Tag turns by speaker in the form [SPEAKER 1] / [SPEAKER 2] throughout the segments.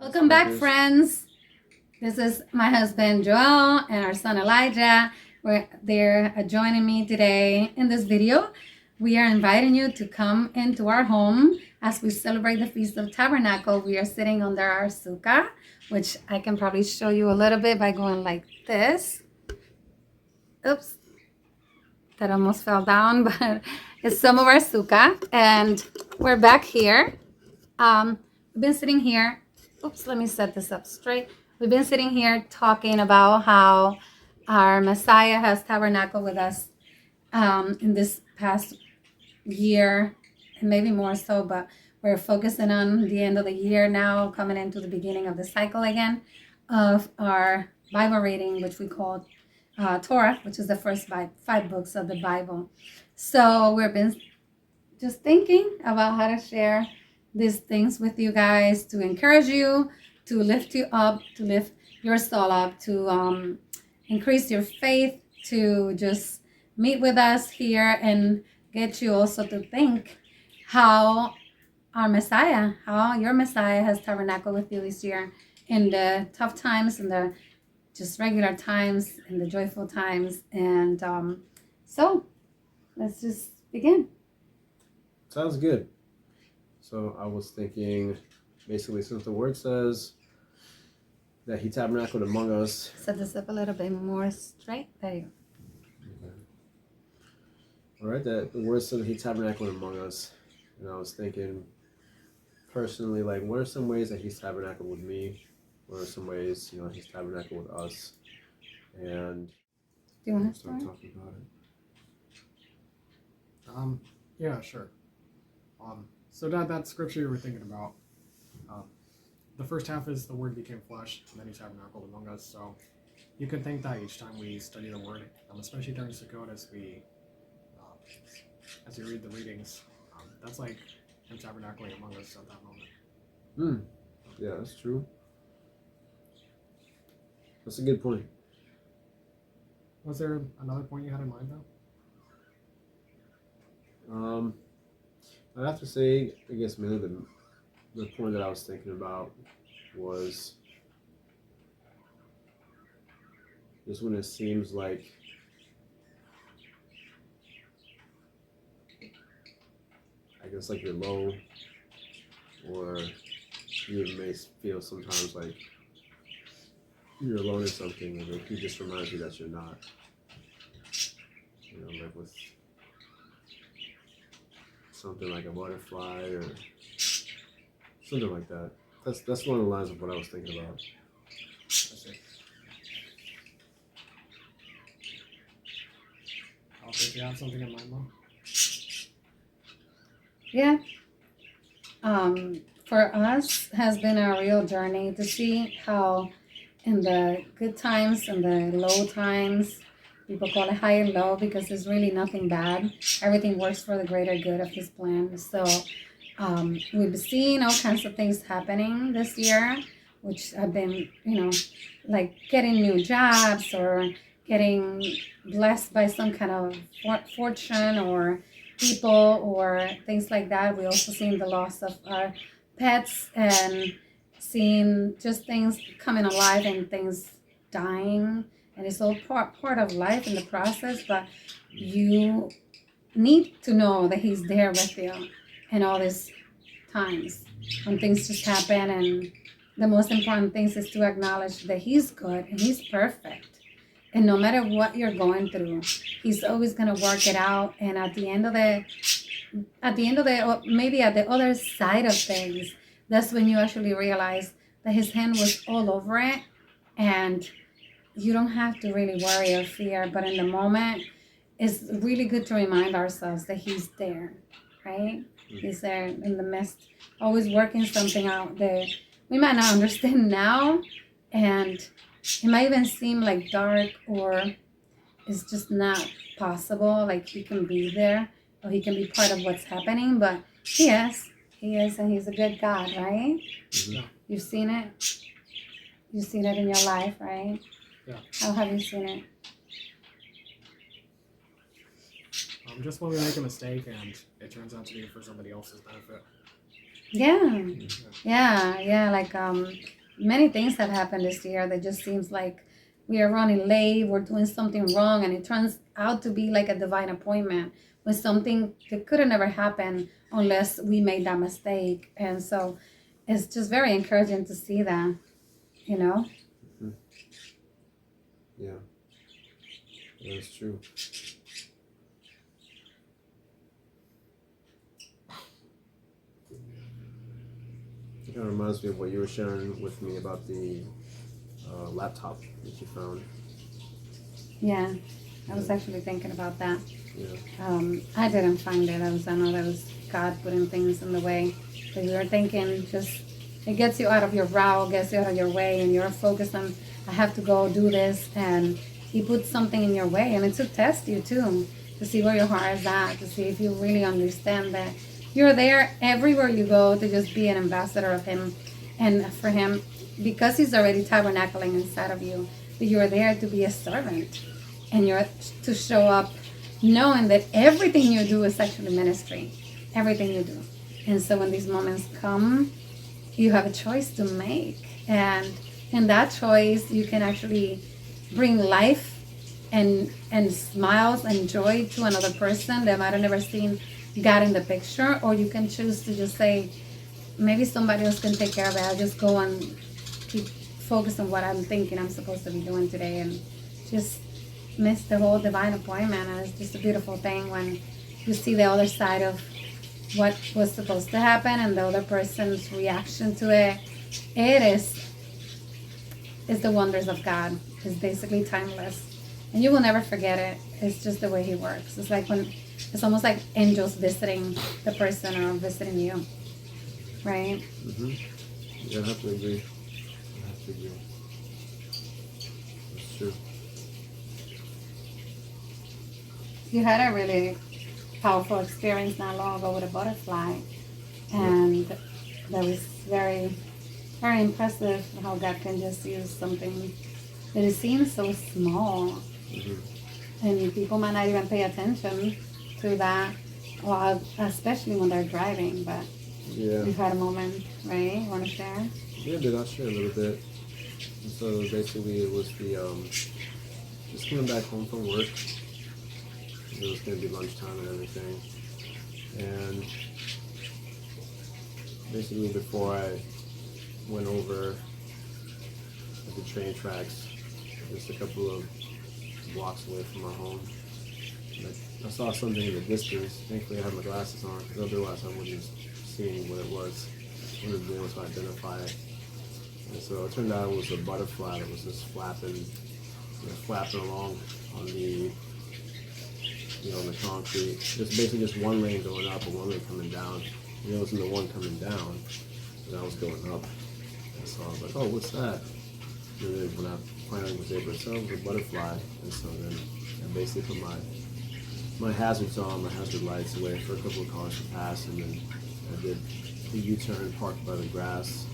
[SPEAKER 1] Welcome back, friends. This is my husband Joel and our son Elijah. They're joining me today in this video. We are inviting you to come into our home as we celebrate the Feast of Tabernacles. We are sitting under our Sukkot, which I can probably show you a little bit by going like this. Oops, that almost fell down, but it's some of our Sukkot, and we're back here. We've been sitting here. Oops, let me set this up straight. We've been sitting here talking about how our Messiah has tabernacled with us in this past year, and maybe more so, but we're focusing on the end of the year now, coming into the beginning of the cycle again of our Bible reading, which we call Torah, which is the first five books of the Bible. So we've been just thinking about how to share these things with you guys, to encourage you, to lift you up, to lift your soul up, to increase your faith, to just meet with us here and get you also to think how our Messiah, how your Messiah has tabernacled with you this year in the tough times, in the just regular times, in the joyful times. And so let's just begin.
[SPEAKER 2] Sounds good. So I was thinking, basically, since the word says that he tabernacled among us.
[SPEAKER 1] Set this up a little bit more straight. There you go.
[SPEAKER 2] Okay. All right, that the word said that he tabernacled among us. And I was thinking, personally, like, what are some ways that he's tabernacled with me? What are some ways, he's tabernacled with us? And
[SPEAKER 1] do you want to
[SPEAKER 2] start
[SPEAKER 1] start
[SPEAKER 2] talking about it?
[SPEAKER 3] Yeah, sure. So that scripture you were thinking about, the first half is the word became flesh, and then he tabernacled among us. So you can think that each time we study the word, especially during Sukkot, as we read the readings, that's like him tabernacling among us at that moment.
[SPEAKER 2] Yeah, that's true. That's a good point.
[SPEAKER 3] Was there another point you had in mind, though?
[SPEAKER 2] I'd have to say, I guess mainly the point that I was thinking about was just when it seems like I guess like you're low, or you may feel sometimes like you're alone in something, and he just reminds you that you're not. Like with something like a butterfly or something like that. That's one of the lines of what I was thinking about.
[SPEAKER 3] I see. Did you have something in mind, Mom?
[SPEAKER 1] Yeah. For us has been a real journey to see how in the good times and the low times, people call it high and low because there's really nothing bad. Everything works for the greater good of his plan. So we've seen all kinds of things happening this year, which have been, like getting new jobs or getting blessed by some kind of fortune or people or things like that. We also seen the loss of our pets and seeing just things coming alive and things dying. And it's all part of life in the process, but you need to know that he's there with you in all these times when things just happen. And the most important thing is to acknowledge that he's good and he's perfect. And no matter what you're going through, he's always going to work it out. And at the end of maybe at the other side of things, that's when you actually realize that his hand was all over it. And you don't have to really worry or fear, but in the moment, it's really good to remind ourselves that he's there, right? He's there in the midst, always working something out that we might not understand now, and it might even seem like dark or it's just not possible, like he can be there or he can be part of what's happening, but he is, and he's a good God, right?
[SPEAKER 3] Yeah.
[SPEAKER 1] You've seen it in your life, right?
[SPEAKER 3] Yeah.
[SPEAKER 1] How have you seen it?
[SPEAKER 3] Just when we make a mistake and it turns out to be for somebody else's benefit.
[SPEAKER 1] Yeah. Like many things have happened this year that just seems like we are running late, we're doing something wrong, and it turns out to be like a divine appointment with something that could have never happened unless we made that mistake. And so it's just very encouraging to see that, you know?
[SPEAKER 2] Mm-hmm. Yeah, that's true. It kind of reminds me of what you were sharing with me about the laptop that you found.
[SPEAKER 1] Yeah, I was actually thinking about that.
[SPEAKER 2] Yeah.
[SPEAKER 1] I didn't find it. I know that was God putting things in the way. But you were thinking, just it gets you out of your route, gets you out of your way, and you're focused on, I have to go do this, and He put something in your way, and it's to test you too, to see where your heart is at, to see if you really understand that you're there everywhere you go to just be an ambassador of Him, and for Him, because He's already tabernacling inside of you. But you're there to be a servant, and you're to show up knowing that everything you do is actually ministry, everything you do. And so when these moments come, you have a choice to make, and in that choice you can actually bring life and smiles and joy to another person that might have never seen God in the picture. Or you can choose to just say, maybe somebody else can take care of it, I'll just go and keep focused on what I'm thinking I'm supposed to be doing today, and just miss the whole divine appointment. And it's just a beautiful thing when you see the other side of what was supposed to happen and the other person's reaction to it. It's the wonders of God. It's basically timeless, and you will never forget it. It's just the way He works. It's almost like angels visiting the person or visiting you, right?
[SPEAKER 2] Mm-hmm. Yeah, I have to agree. That's true.
[SPEAKER 1] You had a really powerful experience not long ago with a butterfly, and that was very, very impressive how God can just use something that it seems so small, and people might not even pay attention to that, well, especially when they're driving. But
[SPEAKER 2] Yeah.
[SPEAKER 1] you've had a moment, right? You want to share?
[SPEAKER 2] Yeah, I'll share a little bit. And so basically it was the just coming back home from work. It was going to be lunchtime and everything. And basically before I went over the train tracks, just a couple of blocks away from our home, I saw something in the distance. Thankfully I had my glasses on, because otherwise I wouldn't have seen what it was. I wouldn't have been able to identify it. And so it turned out it was a butterfly that was just flapping along on the on the concrete. It's basically just one lane going up and one lane coming down. And it wasn't the one coming down, and I was going up. And so I was like, oh, what's that? And then when I finally was able to tell, it was a butterfly. And so then I basically put my hazards on, my hazard lights away for a couple of cars to pass, and then I did the U-turn, parked by the grass.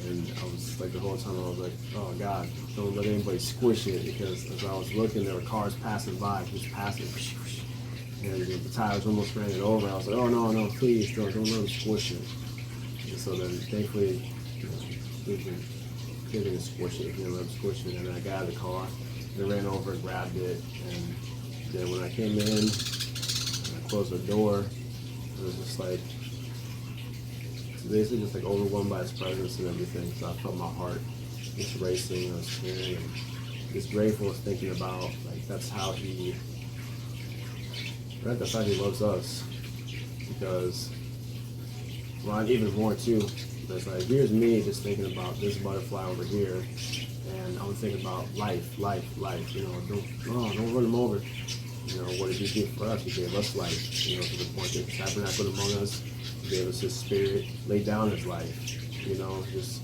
[SPEAKER 2] And I was like, the whole time I was like, oh God, don't let anybody squish it, because as I was looking, there were cars passing by, just passing, and the tires almost ran it over. I was like, oh no, please don't let them squish it. And so then thankfully, they didn't squish it, let them squish it, and then I got out of the car, and I ran over and grabbed it, and then when I came in, and I closed the door, it was just like, basically just like overwhelmed by His presence and everything. So I felt my heart just racing. I was hearing and just grateful, thinking about like that's how He loves us. Because even more too, it's like here's me just thinking about this butterfly over here, and I was thinking about life. Don't run Him over. What did He do for us? He gave us life. To the point that He tabernacled among us. He gave us His Spirit, laid down His life. Just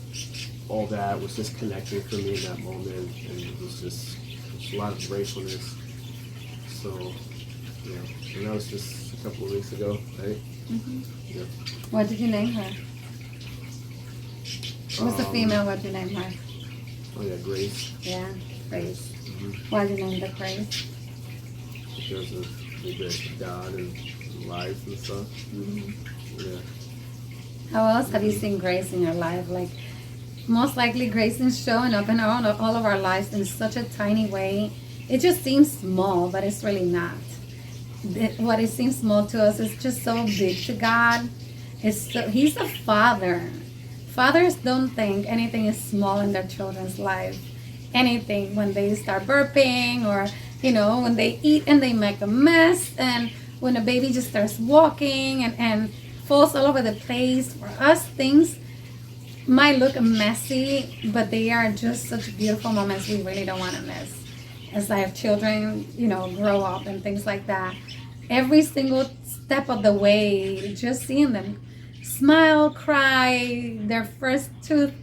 [SPEAKER 2] all that was just connecting for me in that moment, and it was just a lot of gratefulness. So, and that was just a couple of weeks ago, right?
[SPEAKER 1] Mm-hmm.
[SPEAKER 2] Yeah.
[SPEAKER 1] What did you name her? What's the female? What did you name her?
[SPEAKER 2] Oh yeah, Grace.
[SPEAKER 1] Yeah, Grace.
[SPEAKER 2] Mm-hmm.
[SPEAKER 1] Why did you name her Grace?
[SPEAKER 2] Because of the grace of God and life and stuff.
[SPEAKER 1] Mm-hmm.
[SPEAKER 2] Yeah.
[SPEAKER 1] How else have you seen grace in your life? Like, most likely grace is showing up in all of our lives in such a tiny way. It just seems small, but it's really not. What it seems small to us is just so big to God. He's a father. Fathers don't think anything is small in their children's life. Anything, when they start burping, or when they eat and they make a mess, and when a baby just starts walking and falls all over the place. For us, things might look messy, but they are just such beautiful moments we really don't want to miss. As I have children, grow up and things like that. Every single step of the way, just seeing them smile, cry, their first tooth,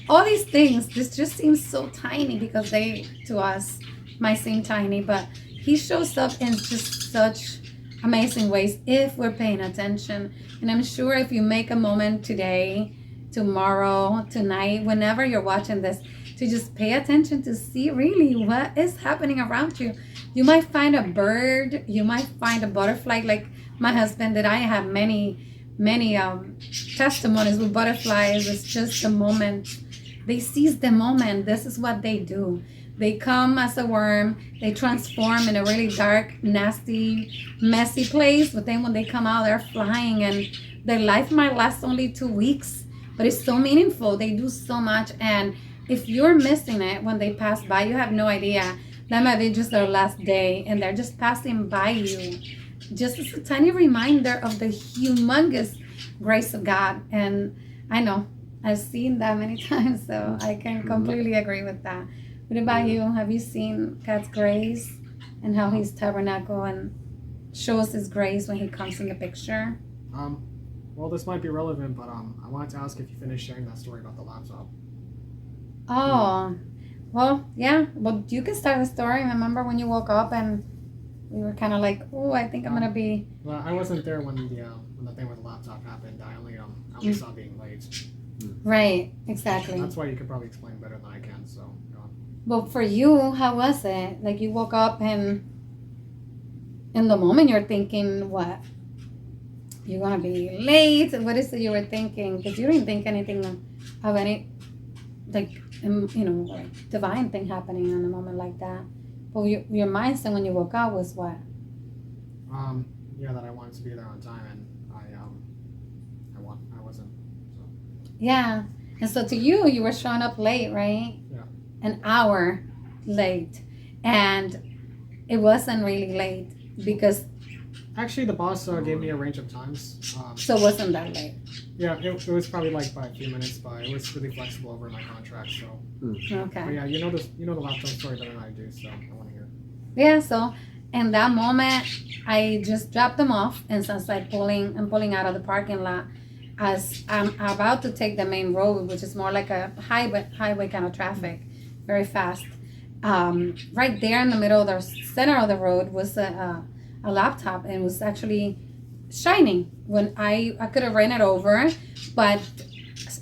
[SPEAKER 1] all these things, this just seems so tiny because they, to us, might seem tiny, but he shows up in just such amazing ways if we're paying attention. And I'm sure if you make a moment today, tomorrow, tonight, whenever you're watching this, to just pay attention to see really what is happening around you. You might find a bird, you might find a butterfly, like my husband did. I have many testimonies with butterflies. It's just the moment. They seize the moment. This is what they do. They come as a worm, they transform in a really dark, nasty, messy place, but then when they come out, they're flying, and their life might last only 2 weeks, but it's so meaningful. They do so much, and if you're missing it when they pass by, you have no idea. That might be just their last day, and they're just passing by you. Just as a tiny reminder of the humongous grace of God. And I know, I've seen that many times, so I can completely agree with that. What about you? Have you seen God's grace and how he's tabernacle and shows his grace when he comes in the picture?
[SPEAKER 3] Well, this might be relevant, but I wanted to ask if you finished sharing that story about the laptop.
[SPEAKER 1] Oh, well, yeah. Well, you can start the story. Remember when you woke up and we were kind of like, oh, I think I'm gonna be.
[SPEAKER 3] Well, I wasn't there when the thing with the laptop happened. I only saw being late.
[SPEAKER 1] Right, exactly.
[SPEAKER 3] That's why you could probably explain better than I can. So.
[SPEAKER 1] Well, for you, how was it? Like you woke up and in the moment you're thinking, what? You're gonna be late? What is it you were thinking? Because you didn't think anything of any, like divine thing happening in a moment like that. But your mindset when you woke up was what?
[SPEAKER 3] Yeah, that I wanted to be there on time, and I wasn't. So.
[SPEAKER 1] Yeah, and so to you, you were showing up late, right?
[SPEAKER 3] Yeah.
[SPEAKER 1] An hour late, and it wasn't really late because.
[SPEAKER 3] Actually, the boss gave me a range of times.
[SPEAKER 1] So it wasn't that late.
[SPEAKER 3] Yeah, it was probably like by a few minutes, but it was really flexible over my contract. So.
[SPEAKER 1] Okay.
[SPEAKER 3] But yeah, you know the laptop story better than I do, so I want to hear.
[SPEAKER 1] Yeah. So in that moment, I just dropped them off, and since I'm pulling out of the parking lot, as I'm about to take the main road, which is more like a highway kind of traffic, very fast. Right there in the middle of the center of the road was a laptop, and it was actually shining. When I could have ran it over, but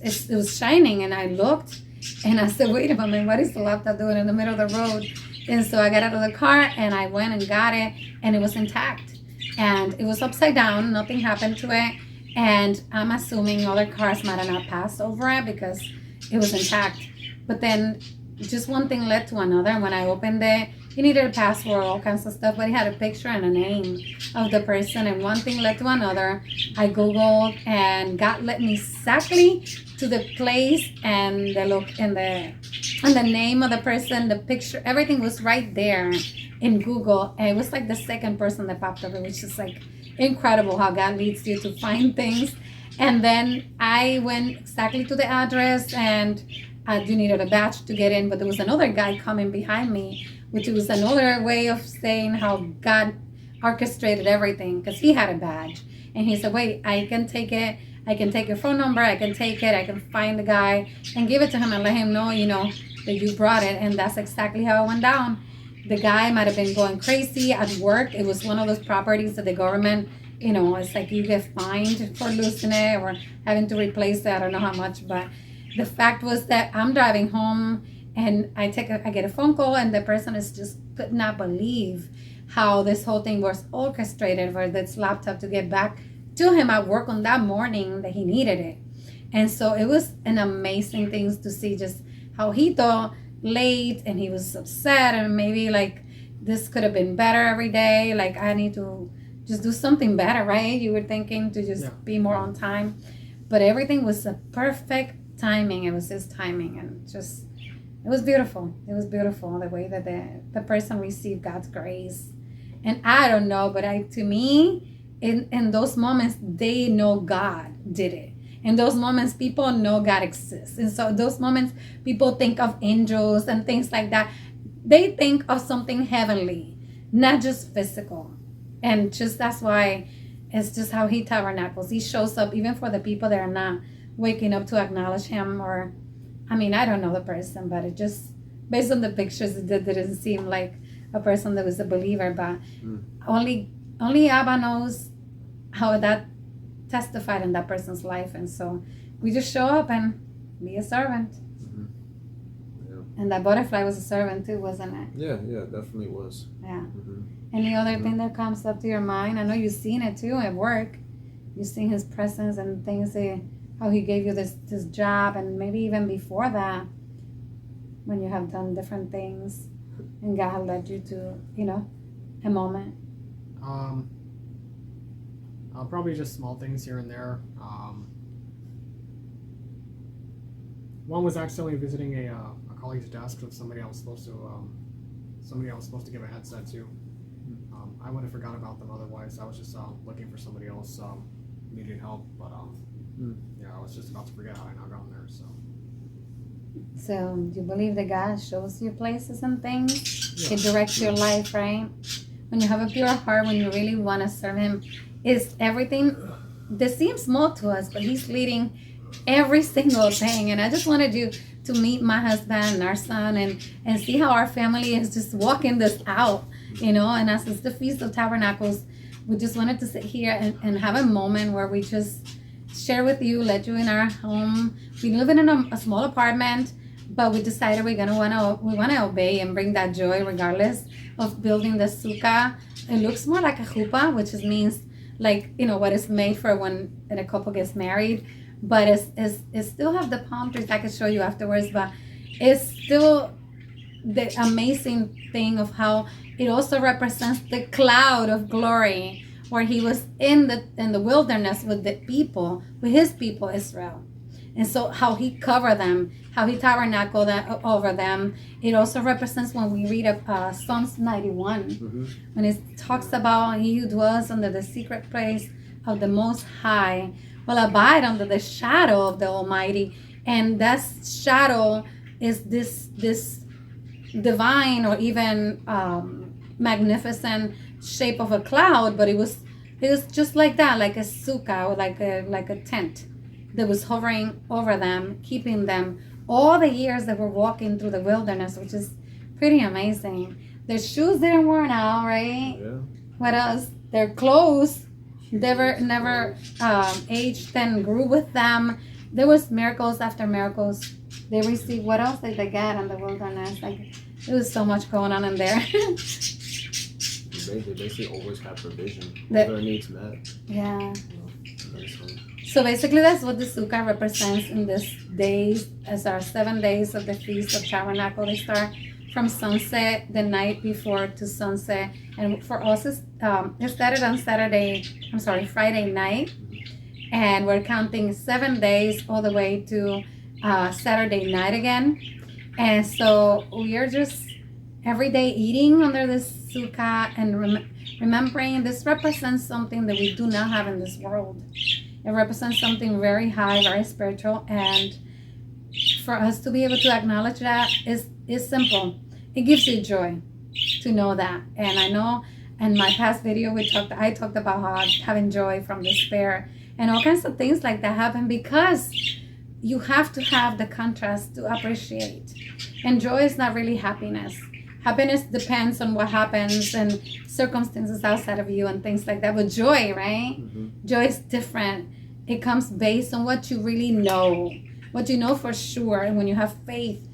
[SPEAKER 1] it was shining, and I looked and I said, wait a minute, what is the laptop doing in the middle of the road? And so I got out of the car and I went and got it, and it was intact, and it was upside down. Nothing happened to it, and I'm assuming other cars might have not passed over it because it was intact. But then just one thing led to another. When I opened it, he needed a password, all kinds of stuff, but he had a picture and a name of the person, and one thing led to another. I Googled, and God led me exactly to the place and the look and the name of the person, the picture, everything was right there in Google. And it was like the second person that popped up, which is like incredible how God leads you to find things. And then I went exactly to the address, and I needed a badge to get in, but there was another guy coming behind me, which was another way of saying how God orchestrated everything, because he had a badge. And he said, wait, I can take it. I can take your phone number. I can take it. I can find the guy and give it to him and let him know, that you brought it. And that's exactly how it went down. The guy might have been going crazy at work. It was one of those properties that the government, it's like you get fined for losing it or having to replace it. I don't know how much, but the fact was that I'm driving home, and I get a phone call, and the person could not believe how this whole thing was orchestrated for this laptop to get back to him at work on that morning that he needed it. And so it was an amazing thing to see just how he thought late and he was upset and maybe like this could have been better every day. Like I need to just do something better, right? You were thinking to just be more on time. But everything was a perfect timing. It was his timing, and just it was beautiful. It was beautiful the way that the person received God's grace. And I don't know, but to me, in those moments, they know God did it. In those moments, people know God exists. And so those moments, people think of angels and things like that. They think of something heavenly, not just physical. And just that's why it's just how he tabernacles. He shows up even for the people that are not waking up to acknowledge him. Or, I mean, I don't know the person, but it just, based on the pictures, it didn't seem like a person that was a believer. But only Abba knows how that testified in that person's life. And so we just show up and be a servant. And that butterfly was a servant too, wasn't it?
[SPEAKER 2] Yeah, definitely was.
[SPEAKER 1] Yeah. Any other thing that comes up to your mind? I know you've seen it too at work. You've seen his presence and things, how he gave you this job, and maybe even before that, when you have done different things and God led you to, a moment.
[SPEAKER 3] Probably just small things here and there. One was accidentally visiting a colleague's desk with somebody I was supposed to give a headset to. I would have forgot about them otherwise. I was just looking for somebody else needing help, but I was just about to forget how I now got there.
[SPEAKER 1] So you believe that God shows you places and things? He directs your life, right? When you have a pure heart, when you really want to serve Him, is everything that seems small to us, but He's leading every single thing. And I just wanted you to meet my husband and our son and see how our family is just walking this out, and as it's the Feast of Tabernacles, we just wanted to sit here and have a moment where we just share with you, let you in our home. We live in a small apartment, but we decided we want to obey and bring that joy regardless of building the sukkah. It looks more like a chuppah, which means like, what is made for when a couple gets married. But it still have the palm trees. I can show you afterwards, but it's still the amazing thing of how it also represents the cloud of glory where he was in the wilderness with his people Israel. And so how he covered them, how he tabernacled over them. It also represents when we read Psalms 91, when it talks about he who dwells under the secret place of the Most High will abide under the shadow of the Almighty. And that shadow is this divine or even magnificent shape of a cloud, but it was just like that, like a sukkah, or like a tent that was hovering over them, keeping them all the years that were walking through the wilderness, which is pretty amazing. Their shoes didn't worn out, right?
[SPEAKER 2] Yeah.
[SPEAKER 1] What else? Their clothes never aged and grew with them. There was miracles after miracles. They received, what else did they get in the wilderness? Like, there was so much going on in there.
[SPEAKER 2] They basically always have provision. All their needs met.
[SPEAKER 1] Yeah. So basically that's what the sukkah represents in this days, as our 7 days of the Feast of Tabernacles. They start from sunset the night before to sunset. And for us, it started on Friday night. And we're counting 7 days all the way to Saturday night again. And so we are just every day eating under this sukkah and remembering this represents something that we do not have in this world. It represents something very high, very spiritual. And for us to be able to acknowledge that is simple. It gives you joy to know that. And I know in my past video I talked about how having joy from despair and all kinds of things like that happen because you have to have the contrast to appreciate. And joy is not really happiness. Happiness depends on what happens and circumstances outside of you and things like that. But joy, right? Joy is different. It comes based on what you really know, what you know for sure. And when you have faith,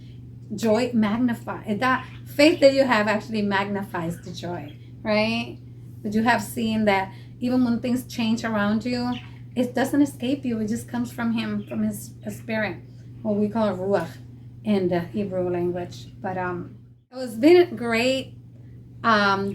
[SPEAKER 1] joy magnifies. That faith that you have actually magnifies the joy, right? But you have seen that even when things change around you, it doesn't escape you. It just comes from him, from his spirit, what we call ruach in the Hebrew language. But it's been great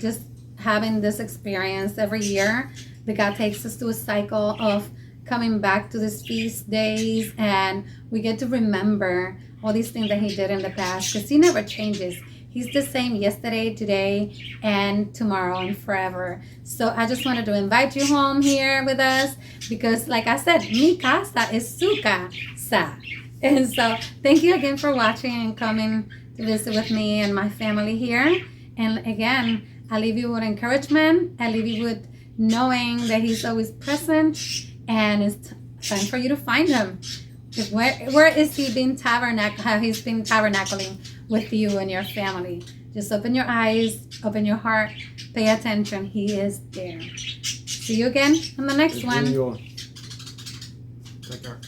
[SPEAKER 1] just having this experience every year that God takes us to a cycle of coming back to these feast days, and we get to remember all these things that he did in the past, because he never changes. He's the same yesterday, today, and tomorrow, and forever. So I just wanted to invite you home here with us, because like I said, mi casa is su casa. And so thank you again for watching and coming to visit with me and my family here. And again, I leave you with encouragement. I leave you with knowing that he's always present, and it's time for you to find him. Where is he being how he's been tabernacling with you and your family? Just open your eyes, open your heart, pay attention. He is there. See you again on the next one.
[SPEAKER 3] Take care.